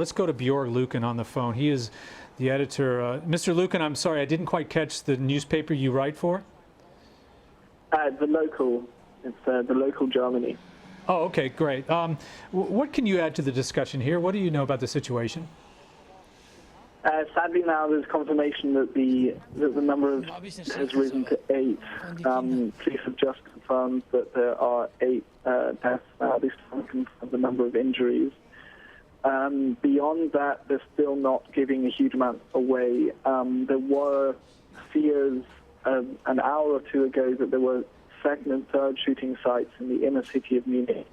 let's go to Jorg Luyken on the phone. He is the editor. Mr. Luyken, I'm sorry, I didn't quite catch the newspaper you write for. The local. It's the local Germany. Oh, okay, great. What can you add to the discussion here? What do you know about the situation? Sadly, now there's confirmation that the number has risen to 8. Police have just confirmed that there are 8 deaths now. This time confirmed the number of injuries. Beyond that, they're still not giving a huge amount away. There were fears an hour or two ago that there were second and third shooting sites in the inner city of Munich.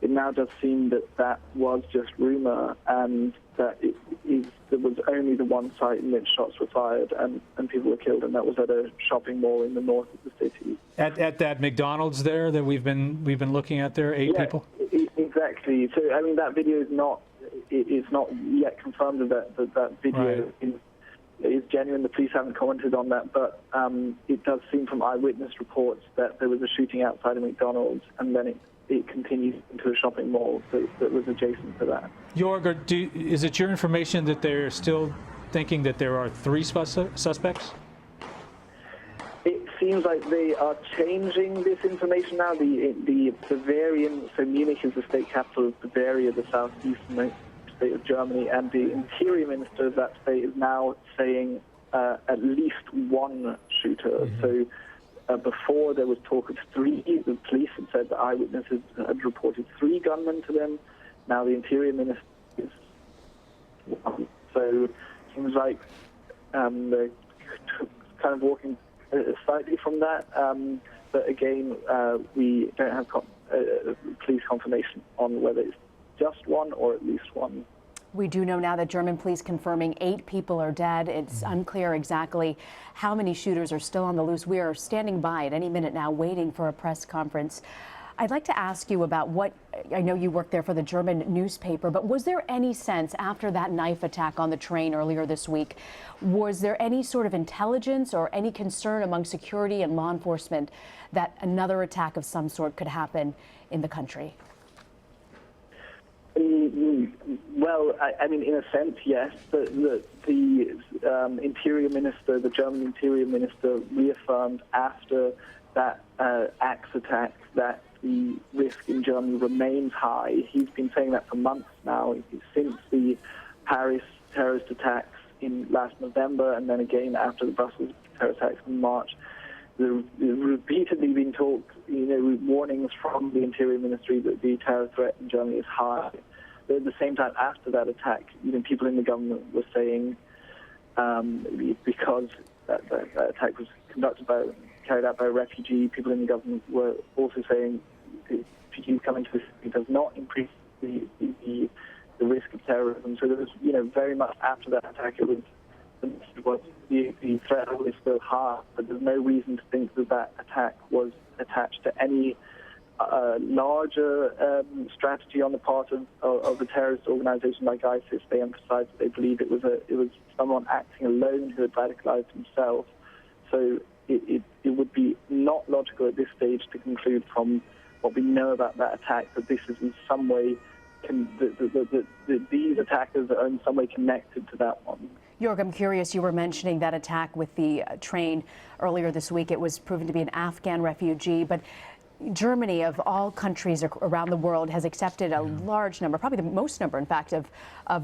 It now does seem that that was just rumor, and that there was only the one site in which shots were fired and people were killed, and that was at a shopping mall in the north of the city. At that McDonald's there that we've been looking at there, 8 people? Exactly. So I mean, that video is not yet confirmed that video is genuine. The police haven't commented on that, but it does seem from eyewitness reports that there was a shooting outside of McDonald's, and then it continued into a shopping mall that was adjacent to that. Jorg, is it your information that they're still thinking that there are 3 suspects? It seems like they are changing this information now. The Bavarian, so Munich is the state capital of Bavaria, the southeastern state of Germany, and the interior minister of that state is now saying at least 1 shooter. Mm-hmm. So before there was talk of 3. The police had said that eyewitnesses had reported 3 gunmen to them. Now the interior minister is 1. So it seems like they're kind of walking slightly from that. But again, we don't have police confirmation on whether it's just 1 or at least 1. We do know now that German police confirming 8 people are dead. It's unclear exactly how many shooters are still on the loose. We are standing by at any minute now waiting for a press conference. I'd like to ask you about I know you work there for the German newspaper, but was there any sense after that knife attack on the train earlier this week, was there any sort of intelligence or any concern among security and law enforcement that another attack of some sort could happen in the country? Well, I mean, in a sense, yes. The interior minister, the German interior minister, reaffirmed after that axe attack that the risk in Germany remains high. He's been saying that for months now, since the Paris terrorist attacks in last November, and then again after the Brussels terror attacks in March. There's repeatedly been warnings from the Interior Ministry that the terror threat in Germany is high. But at the same time, after that attack, people in the government were saying, because that attack was carried out by a refugee, people in the government were also saying refugees coming to the city does not increase the risk of terrorism. So there was, very much after that attack, the threat was still high, but there's no reason to think that attack was attached to any larger strategy on the part of a terrorist organization like ISIS. They emphasized that they believe it was someone acting alone who had radicalized himself. So it would be not logical at this stage to conclude from what we know about that attack that this is in some way these attackers are in some way connected to that one. Jorg, I'm curious, you were mentioning that attack with the train earlier this week. It was proven to be an Afghan refugee, but Germany, of all countries around the world, has accepted a large number, probably the most number, in fact, of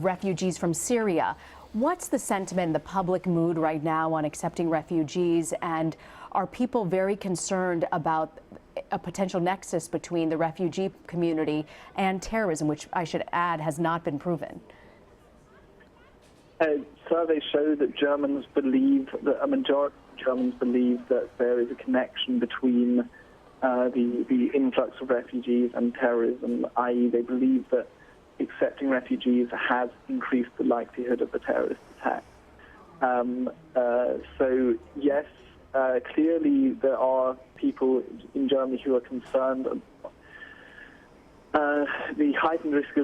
refugees from Syria. What's the sentiment, the public mood right now on accepting refugees, and are people very concerned about a potential nexus between the refugee community and terrorism, which I should add has not been proven? Surveys show that Germans believe, that a majority of Germans believe that there is a connection between the influx of refugees and terrorism, i.e. they believe that accepting refugees has increased the likelihood of a terrorist attack. So yes, clearly there are people in Germany who are concerned the heightened risk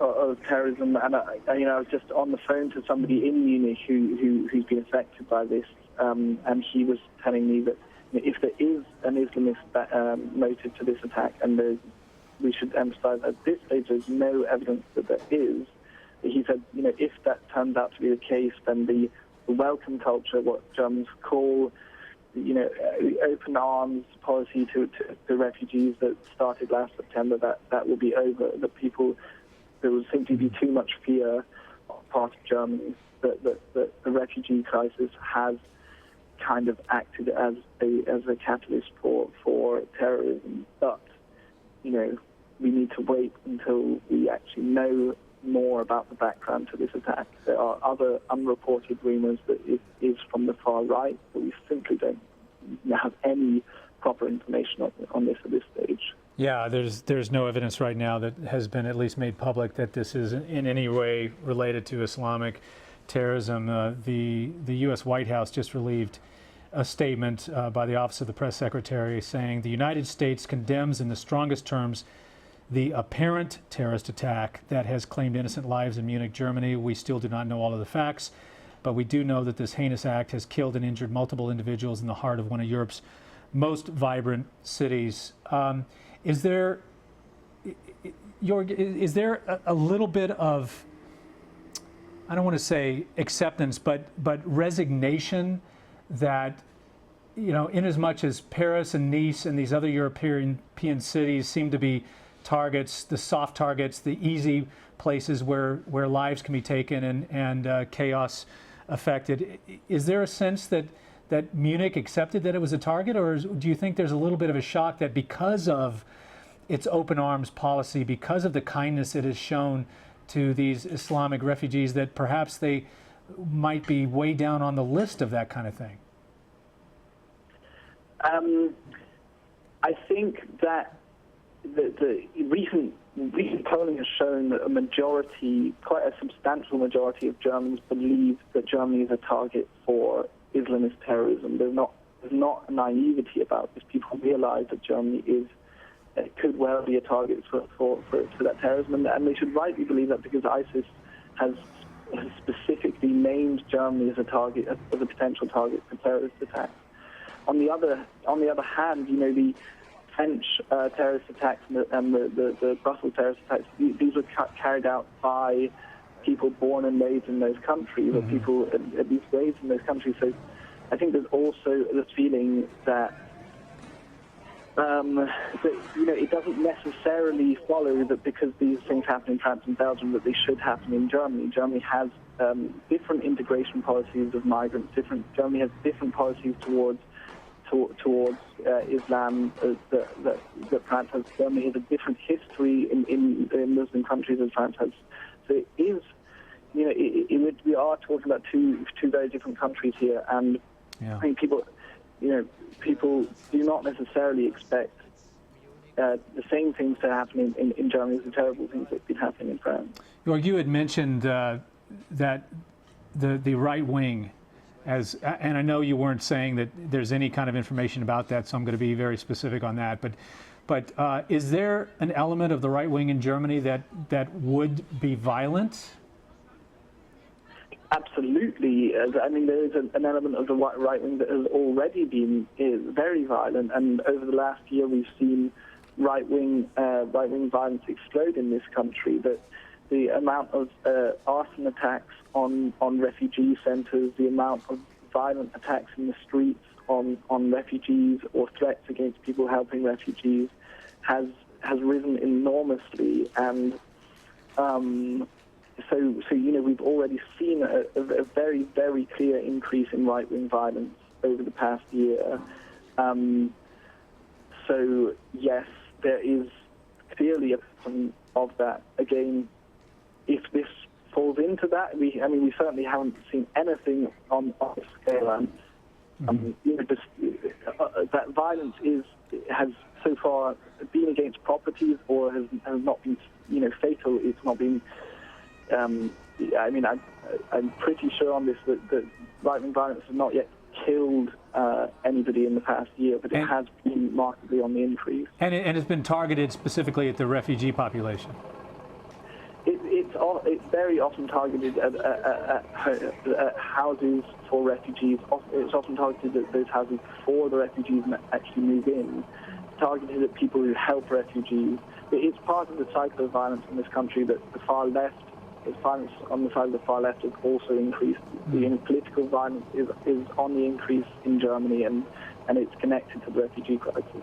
of terrorism, and I was just on the phone to somebody in Munich who's been affected by this, and he was telling me that if there is an Islamist motive to this attack, and we should emphasize at this stage there's no evidence that there is, he said, if that turns out to be the case, then the welcome culture, what Germans call, the open arms policy to refugees that started last September, that will be over. There will simply be too much fear on the part of Germany that the refugee crisis has kind of acted as a catalyst for terrorism. But, we need to wait until we actually know more about the background to this attack. There are other unreported rumors that it is from the far right, but we simply don't have any proper information on this at this stage. Yeah, there's no evidence right now that has been at least made public that this is in any way related to Islamic terrorism. The U.S. White House just released a statement by the Office of the Press Secretary saying the United States condemns in the strongest terms the apparent terrorist attack that has claimed innocent lives in Munich, Germany. We still do not know all of the facts, but we do know that this heinous act has killed and injured multiple individuals in the heart of one of Europe's most vibrant cities. Is there, Jorg, is there a little bit of, I don't want to say acceptance, but resignation that, in as much as Paris and Nice and these other European cities seem to be targets, the soft targets, the easy places where lives can be taken and chaos affected, is there a sense that Munich accepted that it was a target, or do you think there's a little bit of a shock that because of its open arms policy, because of the kindness it has shown to these Islamic refugees, that perhaps they might be way down on the list of that kind of thing? I think that the recent polling has shown that a majority, quite a substantial majority of Germans believe that Germany is a target for Islamist terrorism. There's not a naivety about this. People realize that Germany could well be a target for that terrorism, and they should rightly believe that because ISIS has specifically named Germany as a potential target for terrorist attacks. On the other hand, the French terrorist attacks and the Brussels terrorist attacks, these were carried out by people born and raised in those countries, or people at least raised in those countries. So I think there's also this feeling that it doesn't necessarily follow that because these things happen in France and Belgium that they should happen in Germany. Germany has different integration policies of migrants. Germany has different policies towards Islam that France has. Germany has a different history in Muslim countries as France has. So it is, we are talking about two very different countries here, and I think people do not necessarily expect the same things to happen in Germany as the terrible things that have been happening in France. Jorg, you had mentioned that the right wing, and I know you weren't saying that there's any kind of information about that, so I'm going to be very specific on that. But is there an element of the right wing in Germany that would be violent? Absolutely. I mean, there is an element of the right wing that has already been very violent, and over the last year we've seen right wing violence explode in this country. That the amount of arson attacks on refugee centres, the amount of violent attacks in the streets on refugees or threats against people helping refugees has risen enormously, and so we've already seen a very, very clear increase in right-wing violence over the past year. So yes, there is clearly a pattern of that. Again, if this falls into that, we certainly haven't seen anything on this scale. That violence has so far been against properties or has not been fatal. It's not been. I'm pretty sure on this that right-wing violence has not yet killed anybody in the past year, but it has been markedly on the increase. And it's been targeted specifically at the refugee population. It's very often targeted at houses for refugees. It's often targeted at those houses before the refugees actually move in. It's targeted at people who help refugees. It's part of the cycle of violence in this country that the far left violence on the side of the far left has also increased. The political violence is on the increase in Germany, and it's connected to the refugee crisis.